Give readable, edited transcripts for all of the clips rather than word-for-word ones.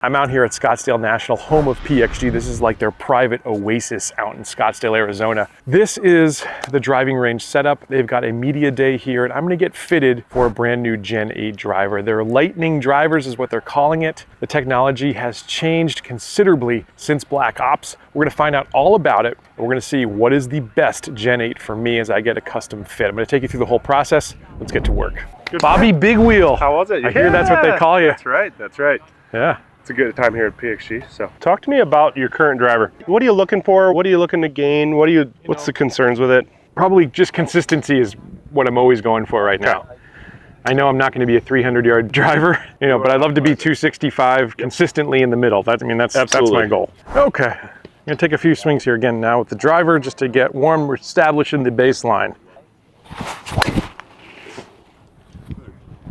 I'm out here at Scottsdale National, home of PXG. This is like their private oasis out in Scottsdale, Arizona. This is the driving range setup. They've got a media day here, and I'm gonna get fitted for a brand new Gen 8 driver. Their Lightning Drivers is what they're calling it. The technology has changed considerably since Black Ops. We're gonna find out all about it, and we're gonna see what is the best Gen 8 for me as I get a custom fit. I'm gonna take you through the whole process. Let's get to work. Good Bobby plan. Big Wheel. How was it? I hear that's what they call you. That's right, that's right. Yeah. It's a good time here at PXG. So talk to me about your current driver. What are you looking for? What are you looking to gain? What's the concerns with it? Probably just consistency is what I'm always going for right now. I know I'm not going to be a 300-yard driver, but I'd love to be 265 consistently in the middle. That's my goal. Okay, I'm going to take a few swings here again now with the driver just to get warm. We're establishing the baseline.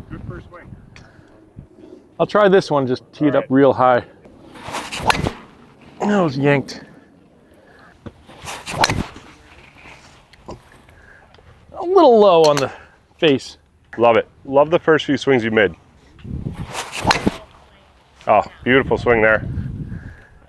Good first swing. I'll try this one, just tee it up real high. That was yanked. A little low on the face. Love it. Love the first few swings you made. Oh, beautiful swing there.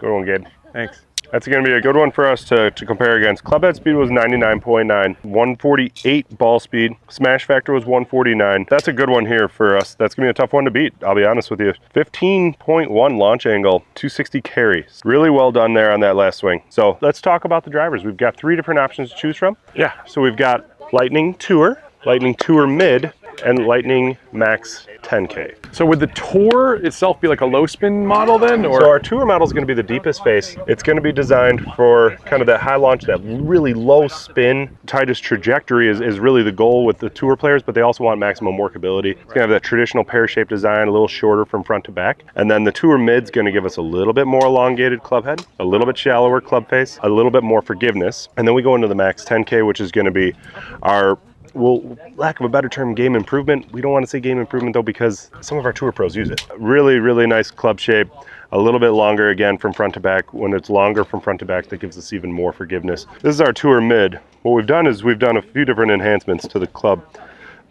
Good one, Gabe. Thanks. That's going to be a good one for us to compare against. Club head speed was 99.9, 148 ball speed. Smash factor was 149. That's a good one here for us. That's going to be a tough one to beat, I'll be honest with you. 15.1 launch angle, 260 carries. Really well done there on that last swing. So let's talk about the drivers. We've got 3 different options to choose from. Yeah. So we've got Lightning Tour, Lightning Tour Mid, and Lightning Max 10K. So would the Tour itself be like a low spin model then? Or? So our Tour model is going to be the deepest face. It's going to be designed for kind of that high launch, that really low spin. Tightest trajectory is really the goal with the Tour players, but they also want maximum workability. It's going to have that traditional pear-shaped design, a little shorter from front to back. And then the Tour Mid's going to give us a little bit more elongated club head, a little bit shallower club face, a little bit more forgiveness. And then we go into the Max 10K, which is going to be our, well, lack of a better term, game improvement. We don't want to say game improvement though, because some of our tour pros use it. Really, really nice club shape, a little bit longer again from front to back. When it's longer from front to back, that gives us even more forgiveness. This is our Tour Mid. What we've done is we've done a few different enhancements to the club.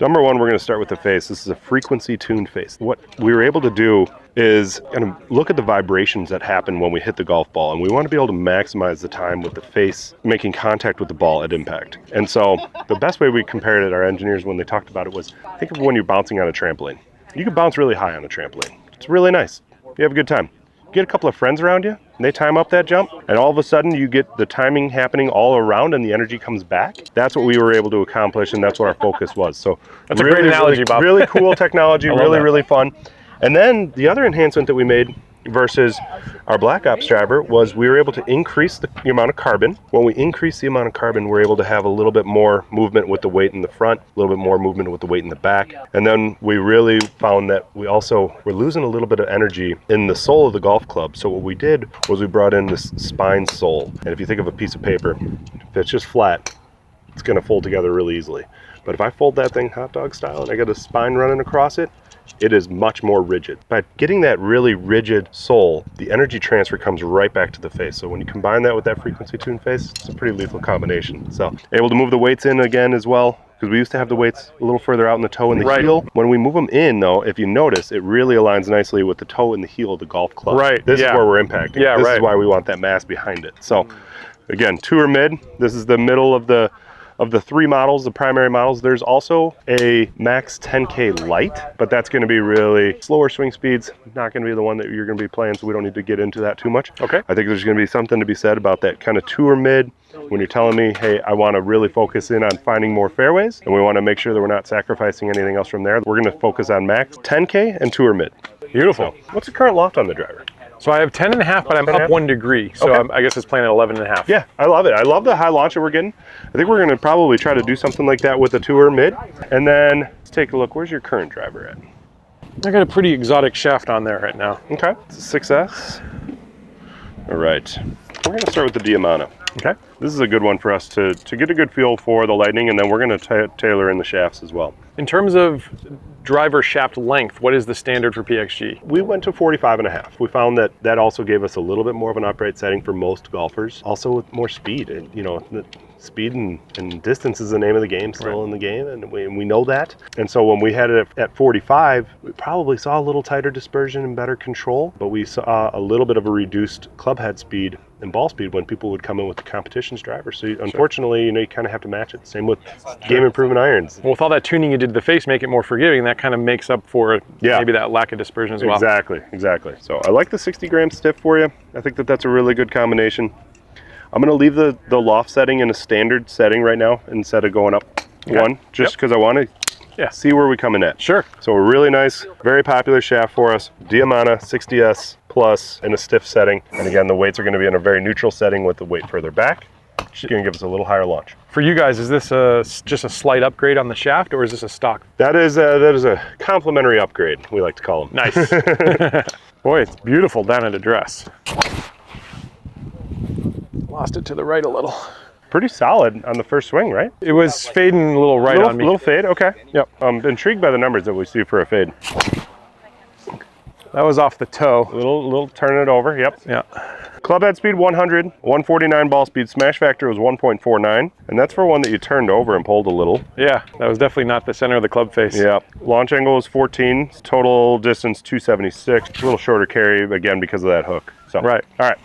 Number one, we're going to start with the face. This is a frequency tuned face. What we were able to do is kind of look at the vibrations that happen when we hit the golf ball, and we want to be able to maximize the time with the face making contact with the ball at impact. And so the best way we compared it, our engineers, when they talked about it, was think of when you're bouncing on a trampoline. You can bounce really high on a trampoline. It's really nice. You have a good time. You get a couple of friends around you, and they time up that jump, and all of a sudden you get the timing happening all around and the energy comes back. That's what we were able to accomplish, and that's what our focus was. So that's really, a great analogy, Bob. Really cool technology, really fun. And then the other enhancement that we made versus our Black Ops driver was we were able to increase the amount of carbon. When we increase the amount of carbon, we're able to have a little bit more movement with the weight in the front, a little bit more movement with the weight in the back. And then we really found that we also were losing a little bit of energy in the sole of the golf club. So what we did was we brought in this spine sole. And if you think of a piece of paper, if it's just flat, it's going to fold together really easily. But if I fold that thing hot dog style and I got a spine running across it, it is much more rigid. By getting that really rigid sole, the energy transfer comes right back to the face. So when you combine that with that frequency tuned face, it's a pretty lethal combination. So able to move the weights in again as well, because we used to have the weights a little further out in the toe and the heel. When we move them in though, if you notice, it really aligns nicely with the toe and the heel of the golf club. Right. This is where we're impacting. Yeah, this is why we want that mass behind it. So again, Tour Mid, this is the middle of the 3 models, the primary models. There's also a Max 10K Light, but that's going to be really slower swing speeds, not going to be the one that you're going to be playing, so we don't need to get into that too much. Okay. I think there's going to be something to be said about that kind of Tour Mid when you're telling me, hey, I want to really focus in on finding more fairways, and we want to make sure that we're not sacrificing anything else from there. We're going to focus on Max 10K and Tour Mid. Beautiful. So, what's the current loft on the driver? So I have 10.5, but I'm up 1 degree. So okay. I guess it's playing at 11.5. Yeah, I love it. I love the high launch that we're getting. I think we're going to probably try to do something like that with the Tour Mid. And then let's take a look. Where's your current driver at? I got a pretty exotic shaft on there right now. Okay, it's a 6S. All right, we're going to start with the Diamana. Okay. This is a good one for us to get a good feel for the Lightning, and then we're going to tailor in the shafts as well. In terms of driver shaft length, what is the standard for PXG? We went to 45.5. We found that that also gave us a little bit more of an upright setting for most golfers, also with more speed. And speed and distance is the name of the game, still in the game, and we know that. And so when we had it at 45, we probably saw a little tighter dispersion and better control, but we saw a little bit of a reduced club head speed and ball speed when people would come in with the competition's driver. So unfortunately, you kind of have to match it. Same with game improvement irons. Well, with all that tuning you did to the face, make it more forgiving, that kind of makes up for maybe that lack of dispersion as well. Exactly. So I like the 60-gram stiff for you. I think that's a really good combination. I'm going to leave the loft setting in a standard setting right now instead of going up one, just because I want to see where we come in at. Sure. So a really nice, very popular shaft for us, Diamana 60S Plus in a stiff setting. And again, the weights are going to be in a very neutral setting with the weight further back. Just going to give us a little higher launch. For you guys, is this just a slight upgrade on the shaft, or is this a stock? That is a complimentary upgrade, we like to call them. Nice. Boy, it's beautiful down at address. Lost it to the right a little. Pretty solid on the first swing, right? It was fading a little right on me. A little fade, okay. Yep. I'm intrigued by the numbers that we see for a fade. That was off the toe. A little turning it over, yep. Yeah. Club head speed 100, 149 ball speed, smash factor was 1.49, and that's for one that you turned over and pulled a little. Yeah, that was definitely not the center of the club face. Yeah. Launch angle was 14, total distance 276, a little shorter carry, again, because of that hook. So, right. All right.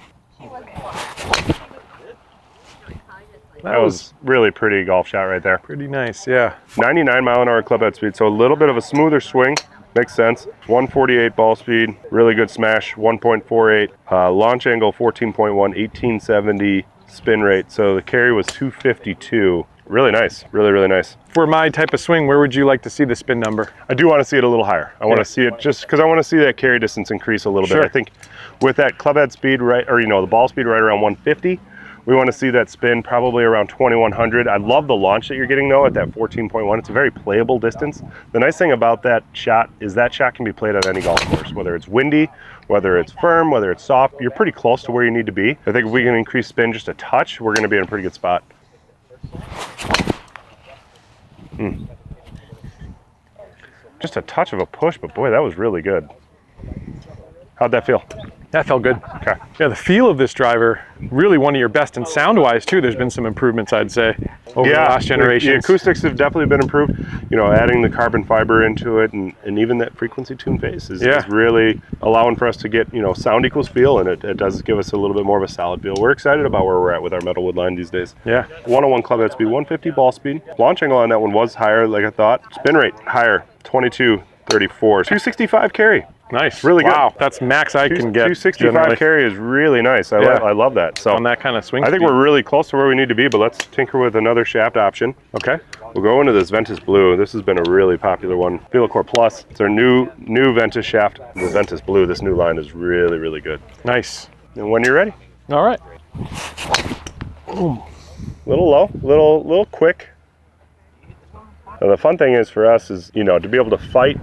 That was really pretty golf shot right there. Pretty nice, yeah. 99 mile an hour club head speed, so a little bit of a smoother swing. Makes sense. 148 ball speed, really good smash, 1.48. Launch angle 14.1, 1870 spin rate. So the carry was 252. Really nice, really nice. For my type of swing, where would you like to see the spin number? I do want to see it a little higher. I want to see it just because I want to see that carry distance increase a little bit. I think with that club head speed, right, or the ball speed right around 150, we want to see that spin probably around 2100. I love the launch that you're getting though at that 14.1. It's a very playable distance. The nice thing about that shot is that shot can be played on any golf course, whether it's windy, whether it's firm, whether it's soft. You're pretty close to where you need to be. I think if we can increase spin just a touch, we're going to be in a pretty good spot. Just a touch of a push, but boy, that was really good. How'd that feel? That felt good. Okay. Yeah, the feel of this driver, really one of your best, and sound-wise too, there's been some improvements, I'd say, over the last generation. The acoustics have definitely been improved. Adding the carbon fiber into it and even that frequency tune face is really allowing for us to get, sound equals feel, and it does give us a little bit more of a solid feel. We're excited about where we're at with our metal wood line these days. Yeah. 101 club head speed, 150 ball speed. Launch angle on that one was higher, like I thought. Spin rate, higher, 22, 34. 265 carry. Nice. Really good. Wow, that's max I can get. 265 generally. carry is really nice. I love that. So on that kind of swing I think we're really close to where we need to be, but let's tinker with another shaft option. Okay. We'll go into this Ventus Blue. This has been a really popular one. Velocore Plus. It's our new Ventus shaft. The Ventus Blue, this new line is really good. Nice. And when you're ready. All right. Little low, little quick. Now the fun thing is for us is, to be able to fight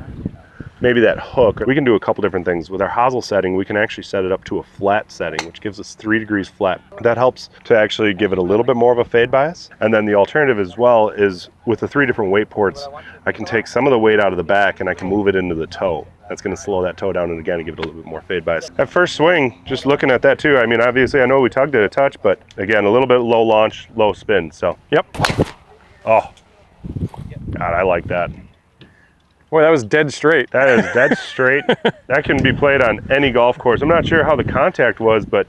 maybe that hook. We can do a couple different things. With our hosel setting, we can actually set it up to a flat setting, which gives us 3 degrees flat. That helps to actually give it a little bit more of a fade bias. And then the alternative as well is with the 3 different weight ports, I can take some of the weight out of the back and I can move it into the toe. That's going to slow that toe down and again give it a little bit more fade bias. At first swing, just looking at that too, obviously I know we tugged it a touch, but again, a little bit low launch, low spin. So, yep. Oh, God, I like that. Boy, that was dead straight. That is dead straight. That can be played on any golf course. I'm not sure how the contact was, but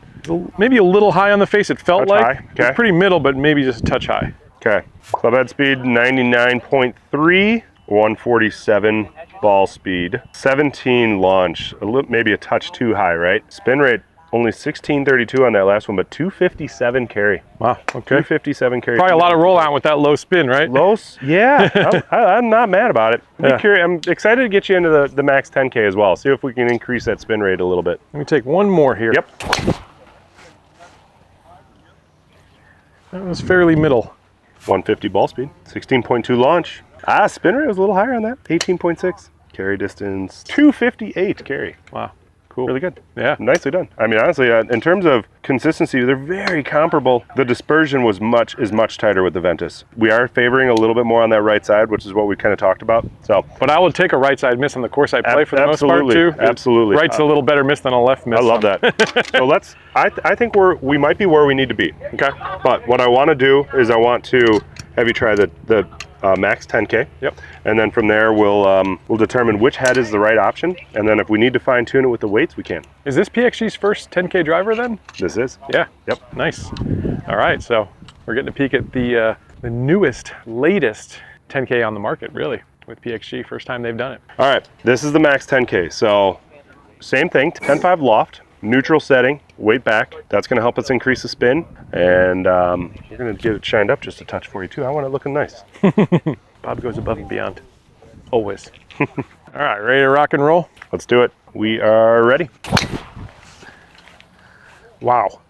maybe a little high on the face, it felt like. High. Okay. It was pretty middle, but maybe just a touch high. Okay. Club head speed 99.3, 147 ball speed, 17 launch, maybe a touch too high, right? Spin rate only 1632 on that last one, but 257 carry. Wow, okay. 257 carry. Probably a lot of rollout with that low spin, right? Yeah. I'm not mad about it. I'm excited to get you into the max 10K as well. See if we can increase that spin rate a little bit. Let me take one more here. Yep. That was fairly middle. 150 ball speed, 16.2 launch. Spin rate was a little higher on that, 18.6. Carry distance, 258 carry. Wow. Cool. Really good. Yeah. Nicely done. I mean, honestly, in terms of consistency, they're very comparable. The dispersion is much tighter with the Ventus. We are favoring a little bit more on that right side, which is what we kind of talked about. So, but I will take a right side miss on the course I play for the most part too. Absolutely. Right's a little better miss than a left miss. I love that. So I think we might be where we need to be. Okay. But what I want to do is I want to have you try the max 10K. Yep. And then from there we'll determine which head is the right option, and then if we need to fine tune it with the weights, we can. Is this PXG's first 10K driver then? This is. Yeah. Yep. Nice. All right, so we're getting a peek at the newest, latest 10K on the market, really, with PXG. First time they've done it. All right, this is the max 10K. So same thing, 10.5 loft, neutral setting, weight back. That's going to help us increase the spin, and we're going to get it shined up just a touch for you too. I want it looking nice. Bob goes above and beyond, always. All right, ready to rock and roll? Let's do it. We are ready. Wow.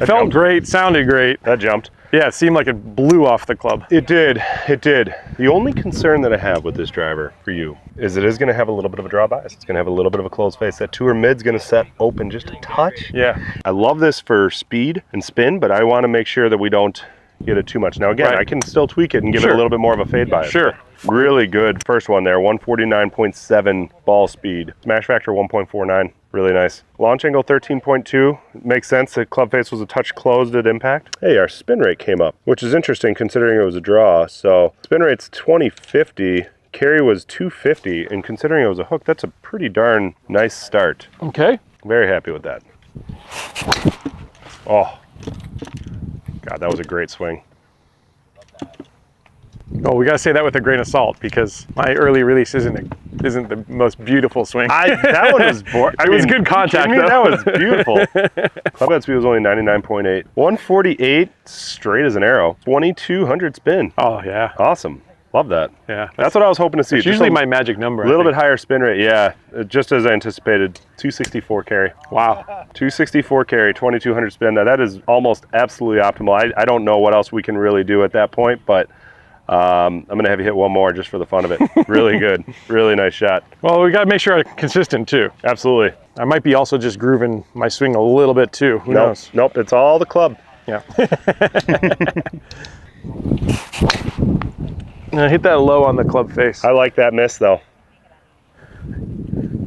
Felt great, sounded great. That jumped. Yeah, it seemed like it blew off the club. It did, it did. The only concern that I have with this driver for you is it is going to have a little bit of a draw bias. It's going to have a little bit of a closed face. That tour mid's going to set open just a touch. Yeah. I love this for speed and spin, but I want to make sure that we don't get it too much. Now again, I can still tweak it and give it a little bit more of a fade bias. Sure. Really good first one there, 149.7 ball speed. Smash factor 1.49, really nice. Launch angle 13.2, makes sense. The club face was a touch closed at impact. Hey, our spin rate came up, which is interesting considering it was a draw. So spin rate's 2050, carry was 250, and considering it was a hook, that's a pretty darn nice start. Okay. Very happy with that. Oh, God, that was a great swing. Oh, we gotta say that with a grain of salt because my early release isn't the most beautiful swing. That one was boring. It was good contact though. That was beautiful. Club head speed was only 99.8. 148 straight as an arrow. 2200 spin. Oh yeah. Awesome. Love that. Yeah. That's what I was hoping to see. It's usually my magic number. A little bit higher spin rate, yeah. Just as I anticipated. 264 carry. Wow. 264 carry, 2200 spin. Now that is almost absolutely optimal. I don't know what else we can really do at that point, but I'm going to have you hit one more just for the fun of it. Really good. Really nice shot. Well, we got to make sure I'm consistent too. Absolutely. I might be also just grooving my swing a little bit too. Who knows? Nope, it's all the club. Yeah. I hit that low on the club face. I like that miss though.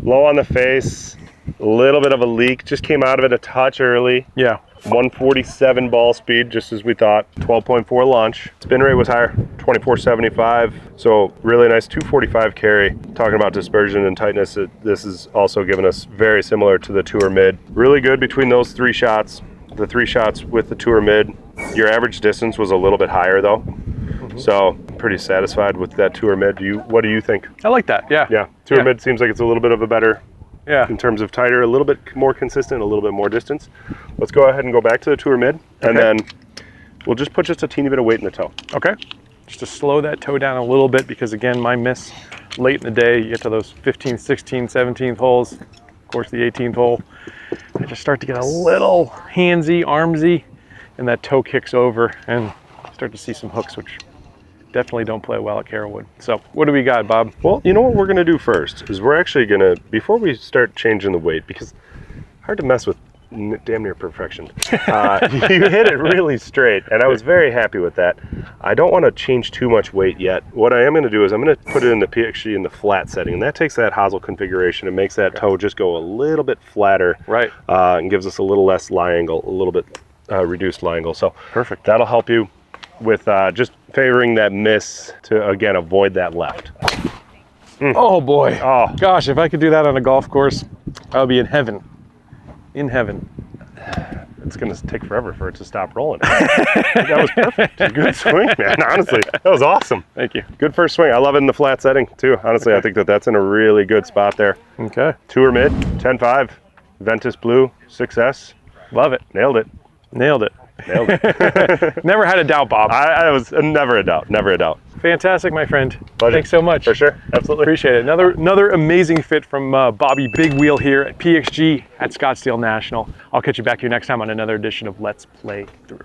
Low on the face, a little bit of a leak. Just came out of it a touch early. Yeah. 147 ball speed, just as we thought. 12.4 launch. Spin rate was higher, 2475. So really nice 245 carry. Talking about dispersion and tightness, this is also giving us very similar to the tour mid. Really good between those three shots. The three shots with the tour mid. Your average distance was a little bit higher though. So pretty satisfied with that tour mid. What do you think? I like that. Yeah. Yeah. Tour mid seems like it's a little bit of a better. Yeah. In terms of tighter, a little bit more consistent, a little bit more distance. Let's go ahead and go back to the tour mid, and then we'll just put just a teeny bit of weight in the toe. Okay. Just to slow that toe down a little bit because again, my miss late in the day, you get to those 15th, 16th, 17th holes, of course the 18th hole, I just start to get a little handsy, armsy, and that toe kicks over and start to see some hooks, which definitely don't play well at Carrollwood. So what do we got, Bob? Well, you know what we're gonna do first is we're actually gonna, before we start changing the weight, because hard to mess with damn near perfection. You hit it really straight, and I was very happy with that. I don't want to change too much weight yet. What I am going to do is I'm going to put it in the PXG in the flat setting, and that takes that hosel configuration and makes that toe just go a little bit flatter, right? And gives us a little less lie angle, a little bit reduced lie angle. So perfect. That'll help you with just favoring that miss to again avoid that left. Oh boy! Oh gosh, if I could do that on a golf course, I would be in heaven. In heaven. It's going to take forever for it to stop rolling. That was perfect. Good swing, man. Honestly, that was awesome. Thank you. Good first swing. I love it in the flat setting, too. Honestly, I think that's in a really good spot there. Okay. Tour mid, 10.5, Ventus blue, 6S. Love it. Nailed it. Nailed it. Nailed it. Never had a doubt, Bob. I was never a doubt. Never a doubt. Fantastic, my friend. Pleasure. Thanks so much. For sure. Absolutely. Appreciate it. Another amazing fit from Bobby Big Wheel here at PXG at Scottsdale National. I'll catch you back here next time on another edition of Let's Play Through.